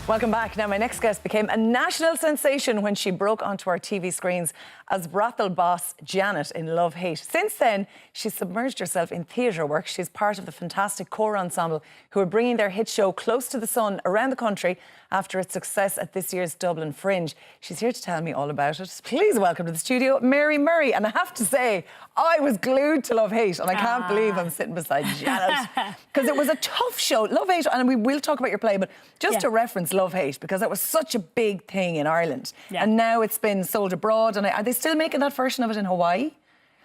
Welcome back. Now, my next guest became a national sensation when she broke onto our TV screens as brothel boss Janet in Love Hate. Since then, she's submerged herself in theatre work. She's part of the fantastic Corps Ensemble, who are bringing their hit show Close to the Sun around the country after its success at this year's Dublin Fringe. She's here to tell me all about it. Please welcome to the studio, Mary Murray. And I have to say, I was glued to Love Hate, and I can't believe I'm sitting beside Janet, because it was a tough show. Love Hate, and we will talk about your play, but just to reference Love Hate, because that was such a big thing in Ireland. And now it's been sold abroad. And are they still making that version of it in Hawaii?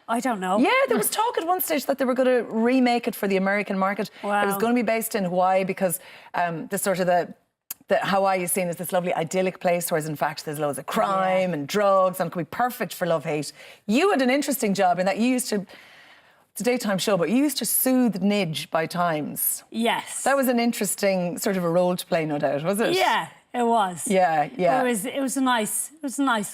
I don't know. Yeah, there was talk at one stage that they were going to remake it for the American market. Wow. It was going to be based in Hawaii because the Hawaii is seen as this lovely idyllic place, whereas in fact there's loads of crime and drugs, and it could be perfect for Love Hate. You had an interesting job in that you used to... It's a daytime show, but you used to soothe Nidge by times. Yes. That was an interesting sort of a role to play, no doubt, was it? Yeah, it was. Yeah, yeah. It was a nice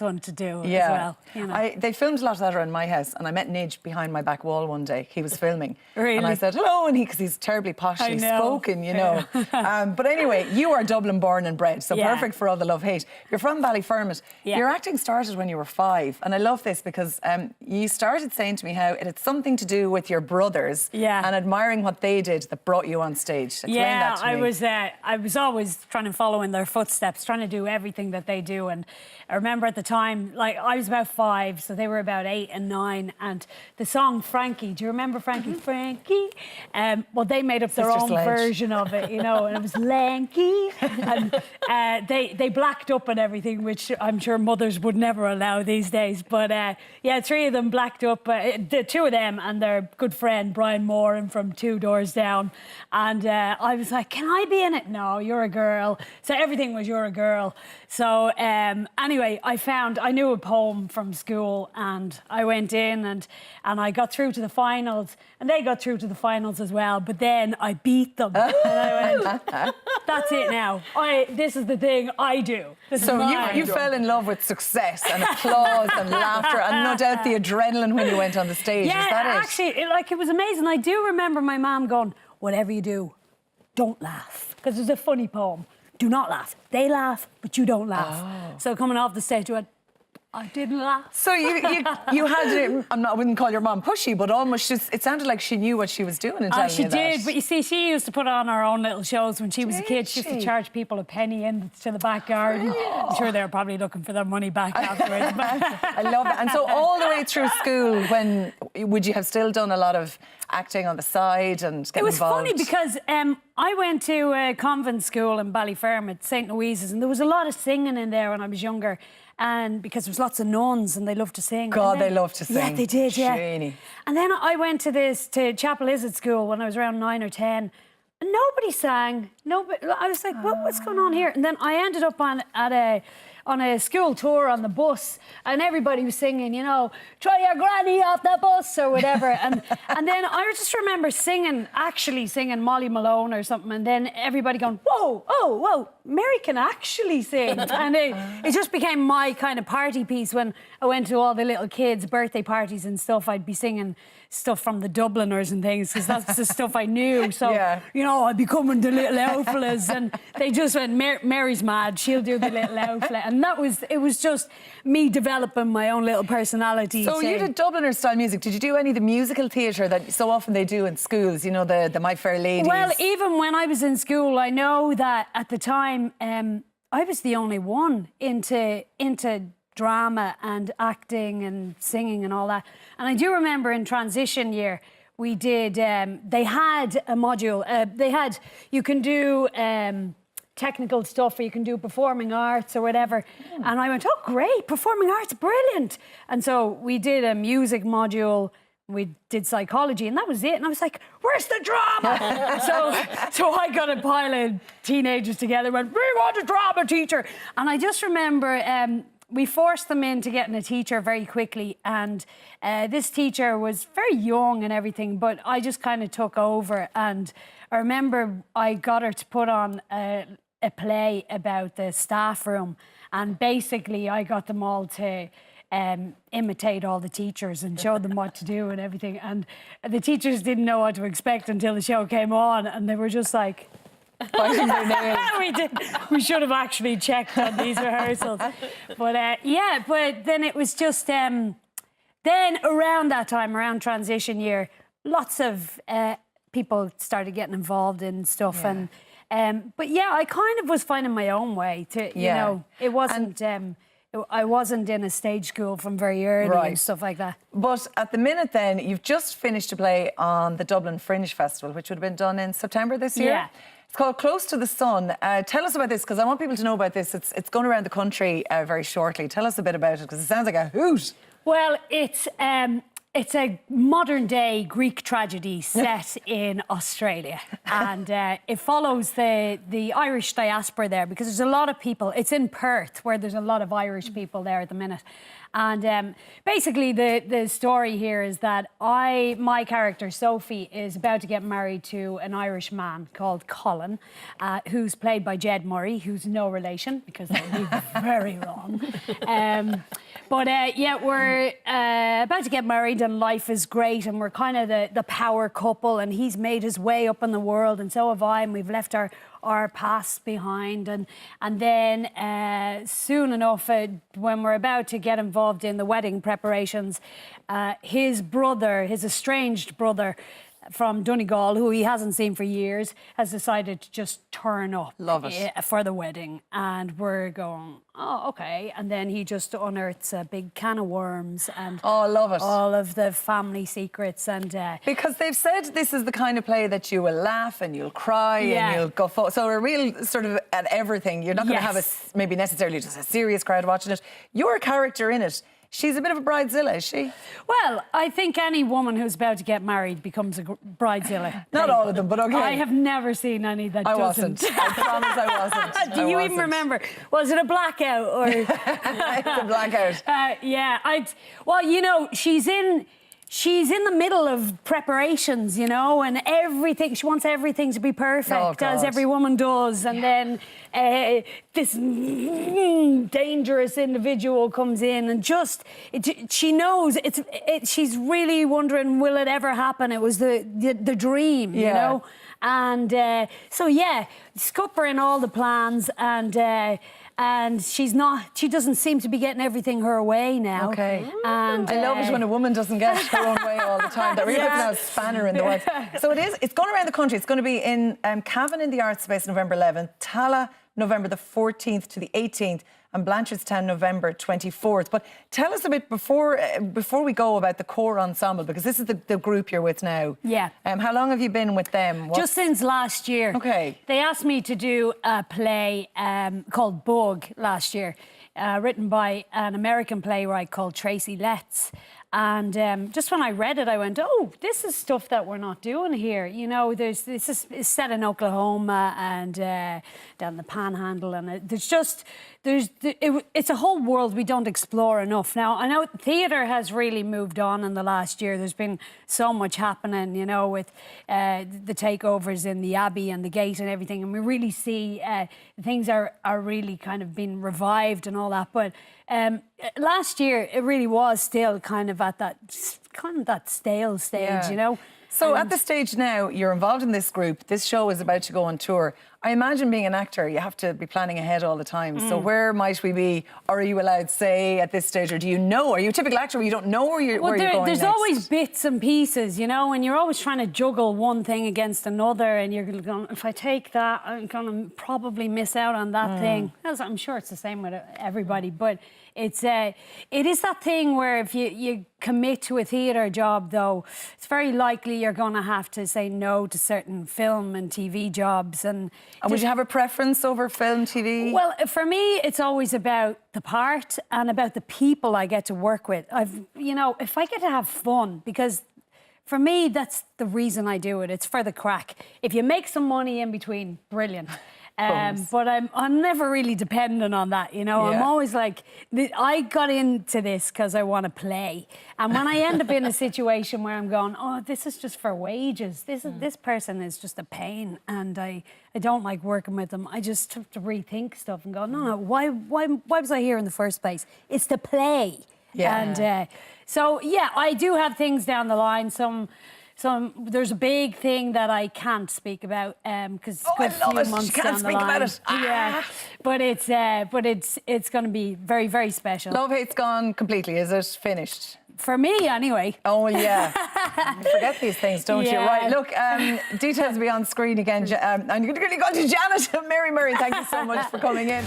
one to do as well. You know. They filmed a lot of that around my house, and I met Nidge behind my back wall one day. He was filming. Really? And I said, hello, and because he's terribly poshly spoken, you know. But anyway, you are Dublin born and bred, so perfect for all the Love Hate. You're from Ballyfermot. Your acting started when you were 5, and I love this because you started saying to me how it had something to do with your brothers and admiring what they did that brought you on stage. Explain that to me. I was always trying to follow in their footsteps, trying to do everything that they do. And I remember at the time, like, I was about 5, so they were about 8 and 9. And the song Frankie, do you remember Frankie? Frankie? Well, they made up their own version of it, you know, and it was Lanky. And they blacked up and everything, which I'm sure mothers would never allow these days. But yeah, 3 of them blacked up, the 2 of them and their good friend Brian Moran from 2 doors down. And I was like, can I be in it? No, you're a girl. So everything was you're a girl. So anyway, I knew a poem from school, and I went in and I got through to the finals, and they got through to the finals as well, but then I beat them. And I went, that's it now. This is the thing I do. So you fell in love with success and applause and laughter and no doubt the adrenaline when you went on the stage. Yeah, is that it? Actually, it was amazing. I do remember my mum going, whatever you do, don't laugh. Because it's a funny poem. Do not laugh. They laugh, but you don't laugh. Oh. So coming off the stage, you went, I didn't laugh. So you had, I wouldn't call your mum pushy, but almost it sounded like she knew what she was doing in telling you that. She did, but you see, she used to put on her own little shows when she was a kid. She used to charge people a penny into the back garden. I'm sure they were probably looking for their money back afterwards. I love that. And so all the way through school, would you have still done a lot of acting on the side and getting involved? It was funny because I went to a convent school in Ballyfermot, St. Louise's, and there was a lot of singing in there when I was younger. And because there was lots of nuns and they loved to sing. God, they loved to sing. Yeah, they did, Sheeny. And then I went to Chapel Izzard School when I was around 9 or 10. And nobody sang. I was like, what's going on here? And then I ended up on a school tour on the bus, and everybody was singing, you know, try your granny off the bus or whatever. and then I just remember actually singing Molly Malone or something, and then everybody going, whoa, Mary can actually sing. And it just became my kind of party piece. When I went to all the little kids' birthday parties and stuff, I'd be singing stuff from the Dubliners and things, because that's the stuff I knew. So, you know, I'd be coming to Little Outfellas, and they just went, Mary's mad, she'll do the Little Outfella. And it was just me developing my own little personality. So you did Dubliner style music. Did you do any of the musical theatre that so often they do in schools, you know, the My Fair Ladies? Well, even when I was in school, I know that at the time I was the only one into drama and acting and singing and all that. And I do remember in transition year, we did, they had a module, you can do technical stuff, or you can do performing arts or whatever. And I went, oh great, performing arts, brilliant. And so we did a music module, we did psychology, and that was it. And I was like, where's the drama? so I got a pile of teenagers together and went, we want a drama teacher. And I just remember we forced them into getting a teacher very quickly, and this teacher was very young and everything, but I just kind of took over. And I remember I got her to put on a play about the staff room, and basically I got them all to imitate all the teachers and show them what to do and everything. And the teachers didn't know what to expect until the show came on, and they were just like, biting their nails. We did. We should have actually checked on these rehearsals. But yeah, but then it was just then around that time, around transition year, lots of people started getting involved in stuff, and but yeah, I kind of was finding my own way to, you know, it wasn't. I wasn't in a stage school from very early and stuff like that. But at the minute then, you've just finished a play on the Dublin Fringe Festival, which would have been done in September this year. Yeah. It's called Close to the Sun. Tell us about this, because I want people to know about this. It's going around the country very shortly. Tell us a bit about it, because it sounds like a hoot. Well, it's a modern-day Greek tragedy set in Australia, and it follows the Irish diaspora there, because there's a lot of people. It's in Perth, where there's a lot of Irish people there at the minute. And basically, the story here is that my character, Sophie, is about to get married to an Irish man called Colin, who's played by Jed Murray, who's no relation, because that would be very wrong. Yeah, we're about to get married and life is great, and we're kind of the power couple, and he's made his way up in the world, and so have I, and we've left our past behind, and then soon enough, when we're about to get involved in the wedding preparations, his estranged brother from Donegal, who he hasn't seen for years, has decided to just turn up. Love it. For the wedding, and we're going, oh, okay, and then he just unearths a big can of worms and love it. all of the family secrets, and because they've said this is the kind of play that you will laugh and you'll cry and you'll go forward. So a real sort of at everything. You're not going to have maybe necessarily just a serious crowd watching it. You're a character in it. She's a bit of a bridezilla, is she? Well, I think any woman who's about to get married becomes a bridezilla. Not all of them, but okay. I have never seen any that doesn't. Wasn't. I promise I wasn't. Do you even remember? Was it a blackout or? It's a blackout. Yeah. Well, you know, she's in the middle of preparations, you know, and everything. She wants everything to be perfect, as every woman does. And then this dangerous individual comes in, and she knows she's really wondering, will it ever happen? It was the dream, you know. And so yeah, scuppering all the plans, and she doesn't seem to be getting everything her way now. Okay. And I love it when a woman doesn't get her own way all the time. That really puts a spanner in the works. So it's going around the country. It's going to be in Cavan in the Arts Space November 11th, Tala November the 14th to the 18th, and Blanchardstown November 24th. But tell us a bit before we go about the Corps Ensemble, because this is the group you're with now. Yeah. How long have you been with them? Just since last year. Okay. They asked me to do a play called Bug last year, written by an American playwright called Tracy Letts. And just when I read it, I went, oh, this is stuff that we're not doing here. You know, this is set in Oklahoma and down the Panhandle, and it's a whole world we don't explore enough. Now, I know theatre has really moved on in the last year. There's been so much happening, you know, with the takeovers in the Abbey and the Gate and everything, and we really see things are really kind of being revived and all that. But last year, it really was still kind of at that stale stage, you know. So at the stage now, you're involved in this group. This show is about to go on tour. I imagine being an actor, you have to be planning ahead all the time. So where might we be? Or are you allowed to say at this stage, or do you know? Are you a typical actor where you don't know where you're going There's next? always bits and pieces, you know, and you're always trying to juggle one thing against another, and you're going, if I take that, I'm going to probably miss out on that thing. I'm sure it's the same with everybody, but it is that thing where if you commit to a theatre job, though, it's very likely you're going to have to say no to certain film and TV jobs. And would you have a preference over film, TV? Well, for me, it's always about the part and about the people I get to work with. You know, if I get to have fun, because for me, that's the reason I do it. It's for the crack. If you make some money in between, brilliant. But I'm never really dependent on that, you know. I'm always like, I got into this because I want to play. And when I end up in a situation where I'm going, oh, this is just for wages. This person is just a pain, and I don't like working with them. I just have to rethink stuff and go, no, why was I here in the first place? It's to play. Yeah. And so, yeah, I do have things down the line, some So there's a big thing that I can't speak about because Oh, I love it. You can't speak about it. Yeah, but it's going to be very, very special. Love Hate's gone completely. Is it finished? For me, anyway. Oh, yeah. You forget these things, don't you? Yeah. Right, look, details will be on screen again. I'm going to go to Janet Mary Murray. Thank you so much for coming in.